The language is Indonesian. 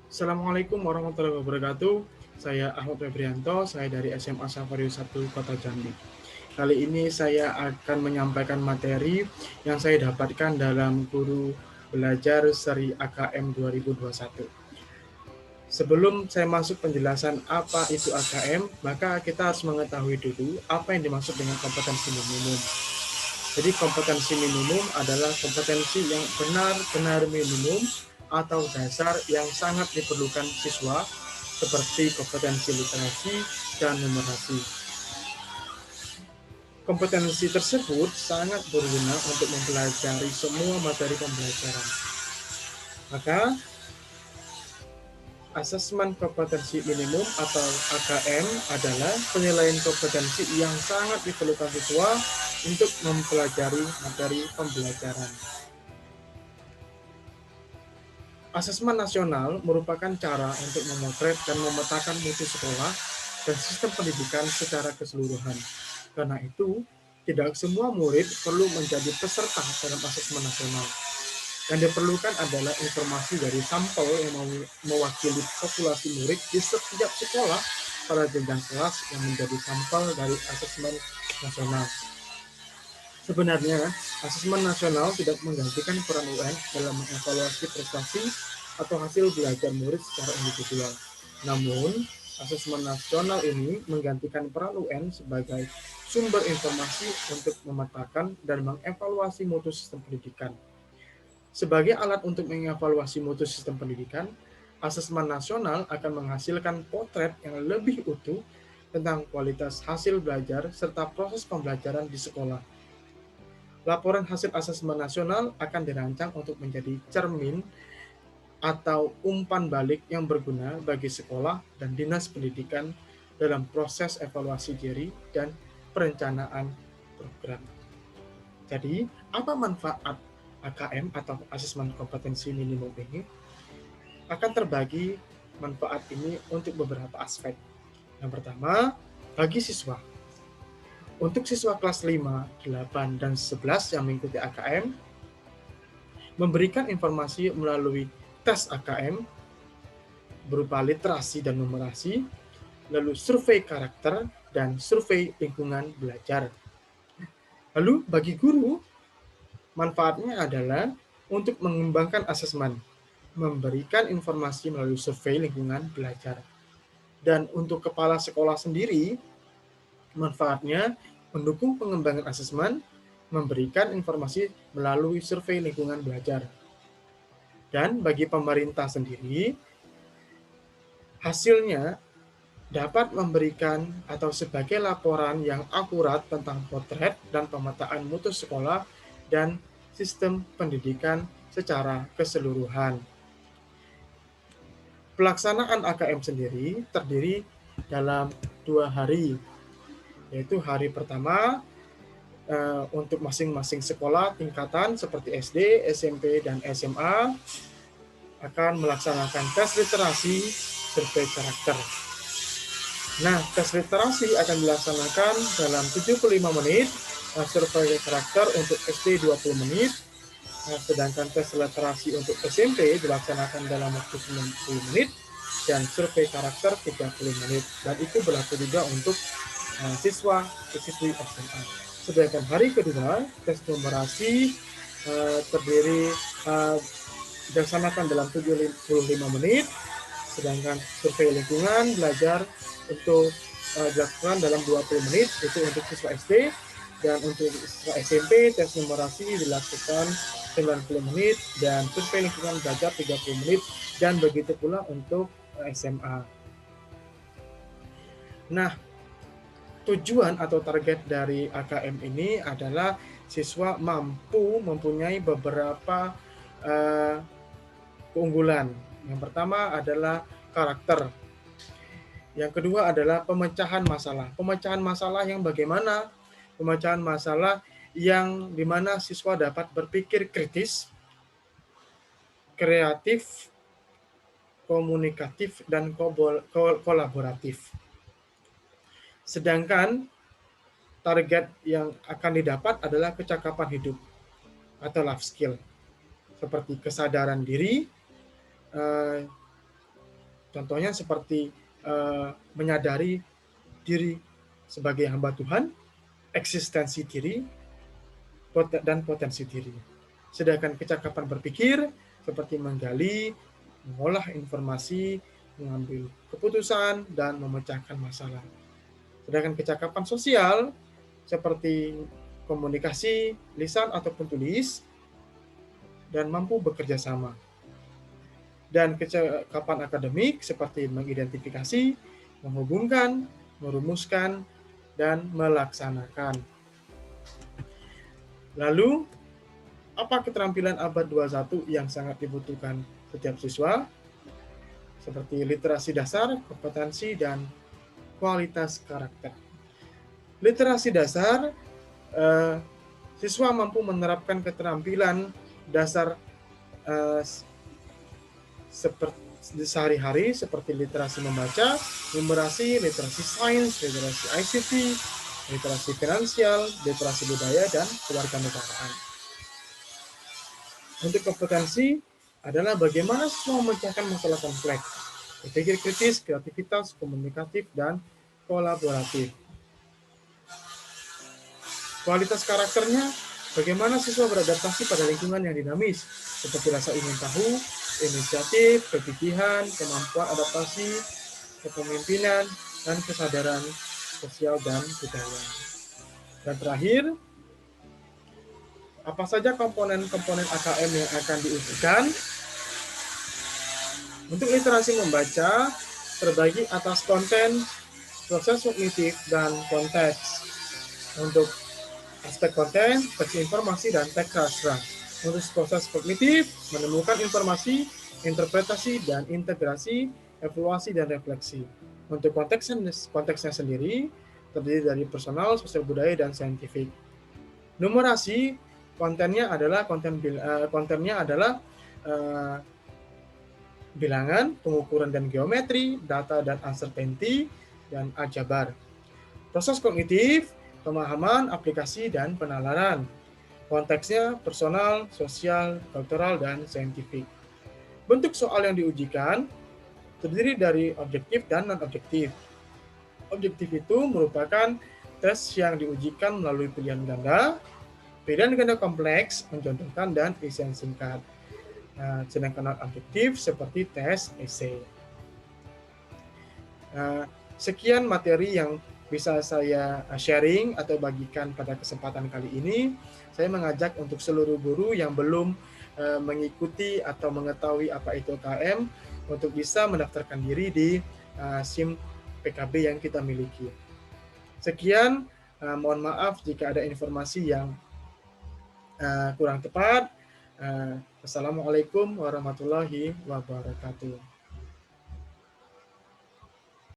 Assalamualaikum warahmatullahi wabarakatuh. Saya Ahmad Febrianto, saya dari SMA Safarius 1 Kota Jambi. Kali ini saya akan menyampaikan materi yang saya dapatkan dalam guru belajar seri AKM 2021. Sebelum saya masuk penjelasan apa itu AKM, maka kita harus mengetahui dulu apa yang dimaksud dengan kompetensi minimum. Jadi kompetensi minimum adalah kompetensi yang benar-benar minimum atau dasar yang sangat diperlukan siswa seperti kompetensi literasi dan numerasi. Kompetensi tersebut sangat berguna untuk mempelajari semua materi pembelajaran. Maka asesmen kompetensi minimum atau AKM adalah penilaian kompetensi yang sangat diperlukan siswa untuk mempelajari materi pembelajaran. Asesmen nasional merupakan cara untuk memotret dan memetakan mutu sekolah dan sistem pendidikan secara keseluruhan. Karena itu, tidak semua murid perlu menjadi peserta dalam asesmen nasional. Yang diperlukan adalah informasi dari sampel yang mewakili populasi murid di setiap sekolah pada jenjang kelas yang menjadi sampel dari asesmen nasional. Sebenarnya, asesmen nasional tidak menggantikan peran UN dalam mengevaluasi prestasi atau hasil belajar murid secara individual. Namun, asesmen nasional ini menggantikan peran UN sebagai sumber informasi untuk memetakan dan mengevaluasi mutu sistem pendidikan. Sebagai alat untuk mengevaluasi mutu sistem pendidikan, asesmen nasional akan menghasilkan potret yang lebih utuh tentang kualitas hasil belajar serta proses pembelajaran di sekolah. Laporan hasil asesmen nasional akan dirancang untuk menjadi cermin atau umpan balik yang berguna bagi sekolah dan dinas pendidikan dalam proses evaluasi diri dan perencanaan program. Jadi, apa manfaat AKM atau asesmen kompetensi minimum ini? Akan terbagi manfaat ini untuk beberapa aspek. Yang pertama, bagi siswa. Untuk siswa kelas 5, 8, dan 11 yang mengikuti AKM, memberikan informasi melalui tes AKM berupa literasi dan numerasi, lalu survei karakter, dan survei lingkungan belajar. Lalu bagi guru, manfaatnya adalah untuk mengembangkan asesmen, memberikan informasi melalui survei lingkungan belajar. Dan untuk kepala sekolah sendiri, manfaatnya mendukung pengembangan asesmen, memberikan informasi melalui survei lingkungan belajar. Dan bagi pemerintah sendiri, hasilnya dapat memberikan atau sebagai laporan yang akurat tentang potret dan pemetaan mutu sekolah dan sistem pendidikan secara keseluruhan. Pelaksanaan AKM sendiri terdiri dalam 2 hari, yaitu hari pertama untuk masing-masing sekolah tingkatan seperti SD, SMP, dan SMA akan melaksanakan tes literasi, survei karakter. Nah, tes literasi akan dilaksanakan dalam 75 menit, survei karakter untuk SD 20 menit, sedangkan tes literasi untuk SMP dilaksanakan dalam waktu 90 menit, dan survei karakter 30 menit. Dan itu berlaku juga untuk siswa-siswi SMA. Sedangkan hari kedua, tes numerasi terdiri dilaksanakan dalam 75 menit, sedangkan survei lingkungan belajar untuk dilakukan dalam 20 menit, itu untuk siswa SD, dan untuk siswa SMP, tes numerasi dilakukan 90 menit, dan survei lingkungan belajar 30 menit, dan begitu pula untuk SMA. Nah, tujuan atau target dari AKM ini adalah siswa mampu mempunyai beberapa keunggulan. Yang pertama adalah karakter. Yang kedua adalah pemecahan masalah. Pemecahan masalah yang bagaimana? Pemecahan masalah yang dimana siswa dapat berpikir kritis, kreatif, komunikatif, dan kolaboratif. Sedangkan target yang akan didapat adalah kecakapan hidup atau life skill, seperti kesadaran diri, Contohnya seperti menyadari diri sebagai hamba Tuhan, eksistensi diri, dan potensi diri. Sedangkan kecakapan berpikir seperti menggali, mengolah informasi, mengambil keputusan, dan memecahkan masalah. Sedangkan kecakapan sosial seperti komunikasi, lisan ataupun tulis, dan mampu bekerja sama. Dan kecakapan akademik seperti mengidentifikasi, menghubungkan, merumuskan, dan melaksanakan. Lalu, apa keterampilan abad 21 yang sangat dibutuhkan setiap siswa? Seperti literasi dasar, kompetensi, dan kualitas karakter. Literasi dasar, siswa mampu menerapkan keterampilan dasar seperti sehari-hari seperti literasi membaca, numerasi, literasi sains, literasi ICT, literasi finansial, literasi budaya, dan kewarganegaraan. Untuk kompetensi adalah bagaimana siswa memecahkan masalah kompleks, berpikir kritis, kreativitas, komunikatif, dan kolaboratif. Kualitas karakternya, bagaimana siswa beradaptasi pada lingkungan yang dinamis, seperti rasa ingin tahu, inisiatif, kegigihan, kemampuan adaptasi, kepemimpinan, dan kesadaran sosial dan budaya. Dan terakhir, apa saja komponen-komponen AKM yang akan diujikan? Untuk literasi membaca, terbagi atas konten, proses kognitif, dan konteks. Untuk aspek konten, teks informasi, dan teks sastra. Untuk proses kognitif, menemukan informasi, interpretasi, dan integrasi, evaluasi, dan refleksi. Untuk konteksnya sendiri, terdiri dari personal, sosial budaya, dan saintifik. Numerasi, kontennya adalah bilangan, pengukuran dan geometri, data dan uncertainty, dan aljabar. Proses kognitif, pemahaman, aplikasi, dan penalaran. Konteksnya personal, sosial, kultural, dan saintifik. Bentuk soal yang diujikan terdiri dari objektif dan non-objektif. Objektif itu merupakan tes yang diujikan melalui pilihan ganda kompleks, mencontohkan, dan isian singkat. Sedangkan non-objektif seperti tes esai. Sekian materi yang bisa saya sharing atau bagikan pada kesempatan kali ini. Saya mengajak untuk seluruh guru yang belum mengikuti atau mengetahui apa itu KM untuk bisa mendaftarkan diri di SIM PKB yang kita miliki. Sekian, mohon maaf jika ada informasi yang kurang tepat. Assalamualaikum warahmatullahi wabarakatuh.